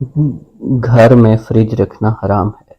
घर में फ्रिज रखना हराम है।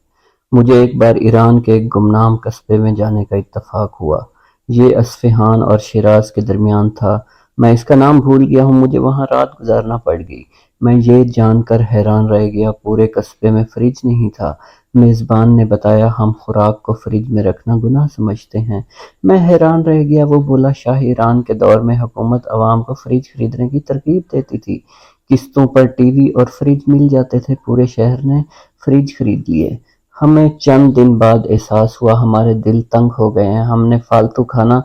मुझे एक बार ईरान के एक गुमनाम कस्बे में जाने का इत्तेफाक हुआ। ये अस्फ़हान और शिराज के दरमियान था। मैं इसका नाम भूल गया हूँ। मुझे वहाँ रात गुजारना पड़ गई। मैं ये जानकर हैरान रह गया, पूरे कस्बे में फ्रिज नहीं था। मेज़बान ने बताया, हम खुराक को फ्रिज में रखना गुनाह समझते हैं। मैं हैरान रह गया। वो बोला, शाह ईरान के दौर में हुकूमत अवाम को फ्रिज खरीदने की तरगीब देती थी। किस्तों पर टीवी और फ्रिज मिल जाते थे। पूरे शहर ने फ्रिज खरीद लिए। हमें चंद दिन बाद एहसास हुआ हमारे दिल तंग हो गए हैं। हमने फालतू खाना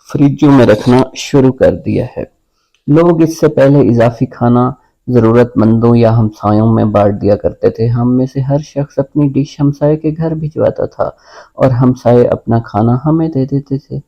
फ्रिजों में रखना शुरू कर दिया है। लोग इससे पहले इजाफी खाना जरूरतमंदों या हमसायों में बांट दिया करते थे। हम में से हर शख्स अपनी डिश हमसाये के घर भिजवाता था और हमसाये अपना खाना हमें दे देते थे।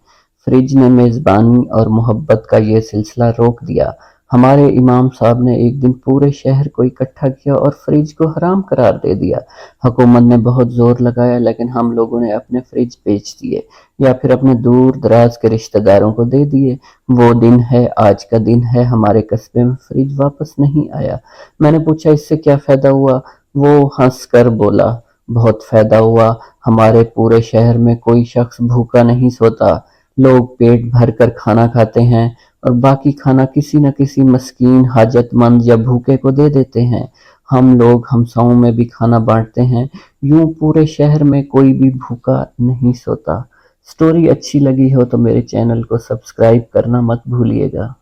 फ्रिज ने मेजबानी और मोहब्बत का ये सिलसिला रोक दिया। हमारे इमाम साहब ने एक दिन पूरे शहर को इकट्ठा किया और फ्रिज को हराम करार दे दिया। हुकूमत ने बहुत जोर लगाया, लेकिन हम लोगों ने अपने फ्रिज बेच दिए या फिर अपने दूर दराज के रिश्तेदारों को दे दिए। वो दिन है, आज का दिन है, हमारे कस्बे में फ्रिज वापस नहीं आया। मैंने पूछा, इससे क्या फायदा हुआ? वो हंस कर बोला, बहुत फायदा हुआ। हमारे पूरे शहर में कोई शख्स भूखा नहीं सोता। लोग पेट भर कर खाना खाते हैं और बाकी खाना किसी न किसी मस्कीन, हाजतमंद या भूखे को दे देते हैं। हम लोग हमसाओं में भी खाना बांटते हैं। यूं पूरे शहर में कोई भी भूखा नहीं सोता। स्टोरी अच्छी लगी हो तो मेरे चैनल को सब्सक्राइब करना मत भूलिएगा।